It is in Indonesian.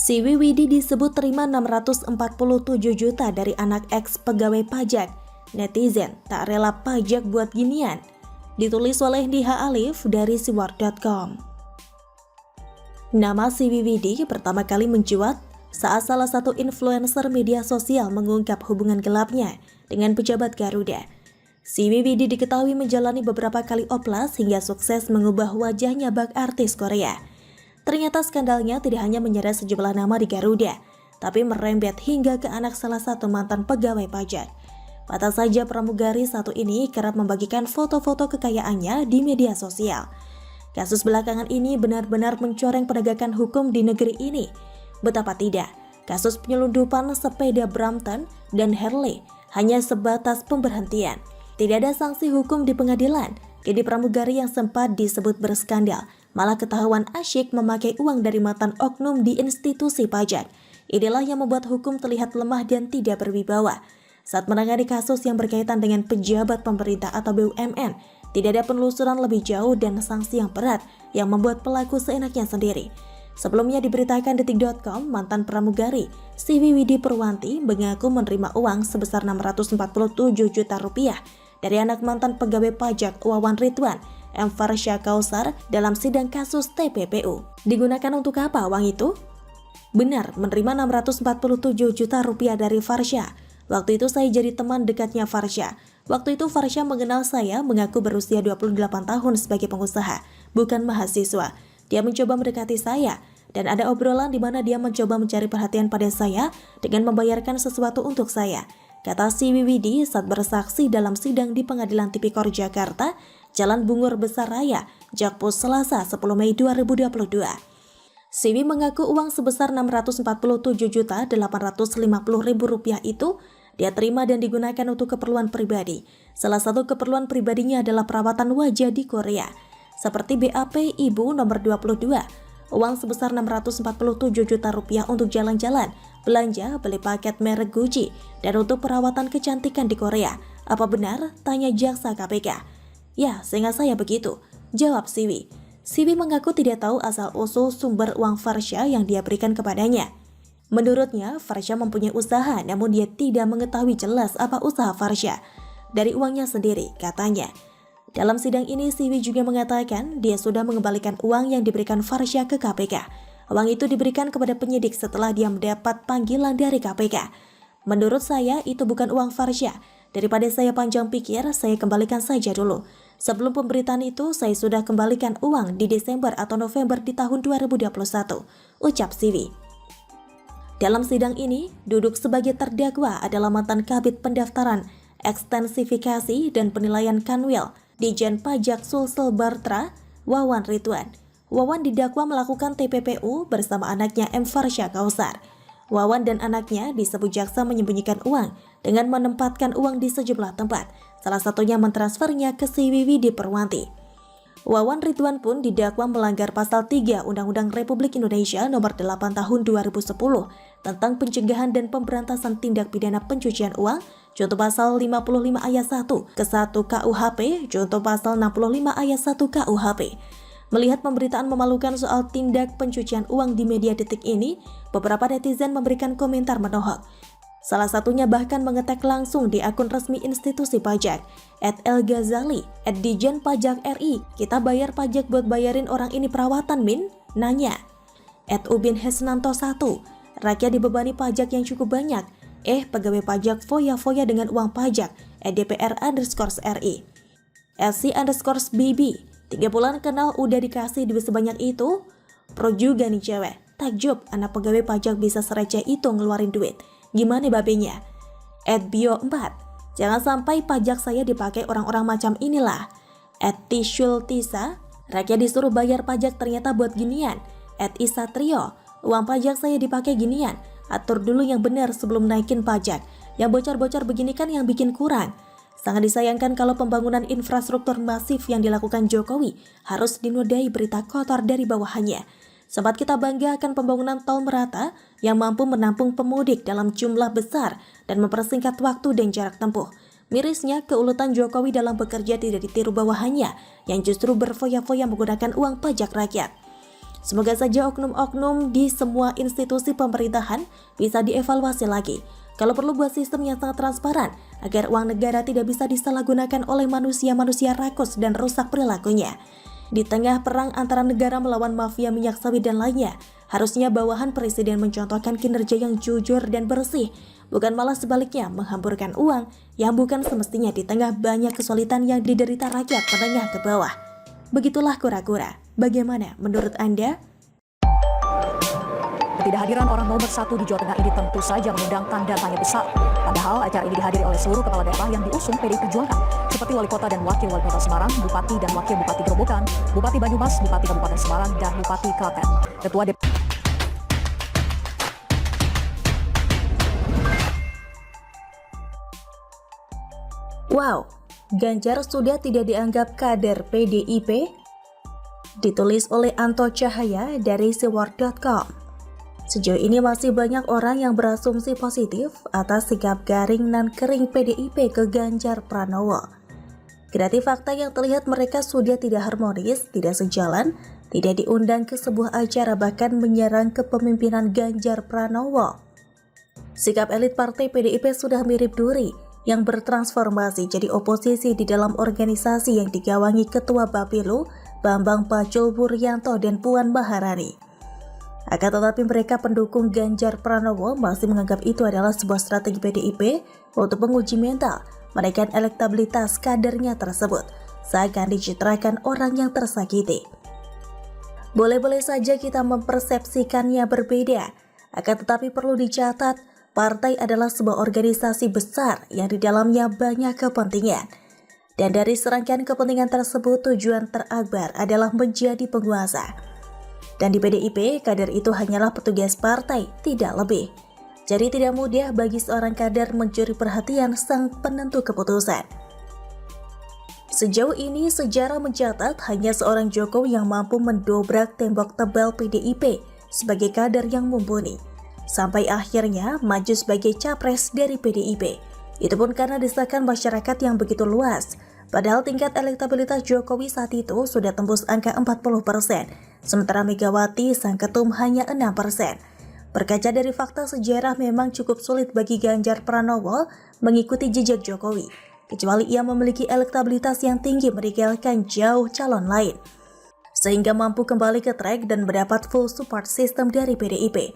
Si Widi disebut terima 647 juta dari anak ex pegawai pajak. Netizen tak rela pajak buat ginian. Ditulis oleh Diha Alif dari siwar.com. Nama si Widi pertama kali mencuat saat salah satu influencer media sosial mengungkap hubungan gelapnya dengan pejabat Garuda. Si Widi diketahui menjalani beberapa kali oplas hingga sukses mengubah wajahnya bak artis Korea. Ternyata skandalnya tidak hanya menyeret sejumlah nama di Garuda, tapi merembet hingga ke anak salah satu mantan pegawai pajak. Pantas saja pramugari satu ini kerap membagikan foto-foto kekayaannya di media sosial. Kasus belakangan ini benar-benar mencoreng penegakan hukum di negeri ini. Betapa tidak, kasus penyelundupan sepeda Brampton dan Harley hanya sebatas pemberhentian. Tidak ada sanksi hukum di pengadilan. Kini pramugari yang sempat disebut berskandal malah ketahuan asyik memakai uang dari mantan oknum di institusi pajak. Inilah yang membuat hukum terlihat lemah dan tidak berwibawa. Saat menangani kasus yang berkaitan dengan pejabat pemerintah atau BUMN, tidak ada penelusuran lebih jauh dan sanksi yang berat yang membuat pelaku seenaknya sendiri. Sebelumnya diberitakan detik.com, mantan pramugari si Widi Purwanti mengaku menerima uang sebesar 647 juta rupiah dari anak mantan pegawai pajak Wawan Ridwan M. Farsha Kausar dalam sidang kasus TPPU. Digunakan untuk apa uang itu? Benar, menerima 647 juta rupiah dari Farsha. Waktu itu saya jadi teman dekatnya Farsha. Waktu itu Farsha mengenal saya, mengaku berusia 28 tahun sebagai pengusaha, bukan mahasiswa. Dia mencoba mendekati saya, dan ada obrolan di mana dia mencoba mencari perhatian pada saya dengan membayarkan sesuatu untuk saya, kata si Widi saat bersaksi dalam sidang di Pengadilan Tipikor Jakarta, Jalan Bungur Besar Raya, Jakpus Selasa 10 Mei 2022. Siwi mengaku uang sebesar 647.850.000 rupiah itu dia terima dan digunakan untuk keperluan pribadi. Salah satu keperluan pribadinya adalah perawatan wajah di Korea. Seperti BAP Ibu nomor 22, uang sebesar 647 juta rupiah untuk jalan-jalan, belanja, beli paket merek Gucci, dan untuk perawatan kecantikan di Korea. Apa benar? Tanya jaksa KPK. Ya, seingat saya begitu, jawab Siwi. Siwi mengaku tidak tahu asal-usul sumber uang Farsha yang dia berikan kepadanya. Menurutnya, Farsha mempunyai usaha, namun dia tidak mengetahui jelas apa usaha Farsha. Dari uangnya sendiri, katanya. Dalam sidang ini, Siwi juga mengatakan dia sudah mengembalikan uang yang diberikan Farsha ke KPK. Uang itu diberikan kepada penyidik setelah dia mendapat panggilan dari KPK. Menurut saya, itu bukan uang Farsha. Daripada saya panjang pikir, saya kembalikan saja dulu. Sebelum pemberitaan itu, saya sudah kembalikan uang di Desember atau November di tahun 2021, ucap Siwi. Dalam sidang ini, duduk sebagai terdakwa adalah mantan Kabid Pendaftaran, Ekstensifikasi dan Penilaian Kanwil, Dijen Pajak Sulsel Bartra, Wawan Ridwan. Wawan didakwa melakukan TPPU bersama anaknya M. Farsha Kausar. Wawan dan anaknya disebut jaksa menyembunyikan uang dengan menempatkan uang di sejumlah tempat, salah satunya mentransfernya ke si Widi Purwanti. Wawan Ridwan pun didakwa melanggar pasal 3 Undang-Undang Republik Indonesia nomor 8 tahun 2010 tentang pencegahan dan pemberantasan tindak pidana pencucian uang, contoh pasal 55 ayat 1 ke 1 KUHP, contoh pasal 65 ayat 1 KUHP. Melihat pemberitaan memalukan soal tindak pencucian uang di media detik ini, beberapa netizen memberikan komentar menohok. Salah satunya bahkan mengetek langsung di akun resmi institusi pajak, @El-Ghazali, @Dijen Pajak RI, kita bayar pajak buat bayarin orang ini perawatan min? Nanya. @Ubin Hesnanto 1, rakyat dibebani pajak yang cukup banyak, pegawai pajak foya-foya dengan uang pajak, @DPR_RI. LC_BB, 3 bulan kenal udah dikasih duit sebanyak itu? Pro juga nih cewek, takjub anak pegawai pajak bisa sereceh itu ngeluarin duit. Gimana babenya? @Bio4, jangan sampai pajak saya dipakai orang-orang macam inilah. @Tishultisa, rakyat disuruh bayar pajak ternyata buat ginian. @Isatrio, uang pajak saya dipakai ginian. Atur dulu yang benar sebelum naikin pajak. Yang bocor-bocor begini kan yang bikin kurang. Sangat disayangkan kalau pembangunan infrastruktur masif yang dilakukan Jokowi harus dinodai berita kotor dari bawahannya. Sempat kita bangga akan pembangunan tol merata yang mampu menampung pemudik dalam jumlah besar dan mempersingkat waktu dan jarak tempuh. Mirisnya, keuletan Jokowi dalam bekerja tidak ditiru bawahannya yang justru berfoya-foya menggunakan uang pajak rakyat. Semoga saja oknum-oknum di semua institusi pemerintahan bisa dievaluasi lagi. Kalau perlu buat sistem yang sangat transparan, agar uang negara tidak bisa disalahgunakan oleh manusia-manusia rakus dan rusak perilakunya. Di tengah perang antara negara melawan mafia minyak sawit dan lainnya, harusnya bawahan presiden mencontohkan kinerja yang jujur dan bersih, bukan malah sebaliknya menghamburkan uang yang bukan semestinya di tengah banyak kesulitan yang diderita rakyat menengah ke bawah. Begitulah kura-kura. Bagaimana menurut Anda? Ketidakhadiran orang nomor 1 di Jawa Tengah ini tentu saja mengundang tanda tanya besar. Padahal acara ini dihadiri oleh seluruh kepala daerah yang diusung PDI Perjuangan, seperti Wali Kota dan Wakil Wali Kota Semarang, Bupati dan Wakil Bupati Gerobokan, Bupati Banyumas, Bupati Kabupaten Semarang, dan Bupati Klaten. Ketua DPR Wow, Ganjar sudah tidak dianggap kader PDIP? Ditulis oleh Anto Cahaya dari seward.com. Sejauh ini masih banyak orang yang berasumsi positif atas sikap garing dan kering PDIP ke Ganjar Pranowo. Kendati fakta yang terlihat mereka sudah tidak harmonis, tidak sejalan, tidak diundang ke sebuah acara bahkan menyerang kepemimpinan Ganjar Pranowo. Sikap elit partai PDIP sudah mirip duri yang bertransformasi jadi oposisi di dalam organisasi yang digawangi Ketua Bapilu, Bambang Pacul Wuryanto dan Puan Maharani. Akan tetapi mereka pendukung Ganjar Pranowo masih menganggap itu adalah sebuah strategi PDIP untuk menguji mental, menaikkan elektabilitas kadernya tersebut, seakan dicitrakan orang yang tersakiti. Boleh-boleh saja kita mempersepsikannya berbeda, akan tetapi perlu dicatat, partai adalah sebuah organisasi besar yang di dalamnya banyak kepentingan. Dan dari serangkaian kepentingan tersebut tujuan terakbar adalah menjadi penguasa. Dan di PDIP, kader itu hanyalah petugas partai, tidak lebih. Jadi tidak mudah bagi seorang kader mencuri perhatian sang penentu keputusan. Sejauh ini sejarah mencatat hanya seorang Jokowi yang mampu mendobrak tembok tebal PDIP sebagai kader yang mumpuni. Sampai akhirnya maju sebagai capres dari PDIP. Itu pun karena desakan masyarakat yang begitu luas. Padahal tingkat elektabilitas Jokowi saat itu sudah tembus angka 40%, sementara Megawati sang ketum hanya 6%. Berkaca dari fakta sejarah memang cukup sulit bagi Ganjar Pranowo mengikuti jejak Jokowi, kecuali ia memiliki elektabilitas yang tinggi meninggalkan jauh calon lain, sehingga mampu kembali ke track dan mendapat full support system dari PDIP.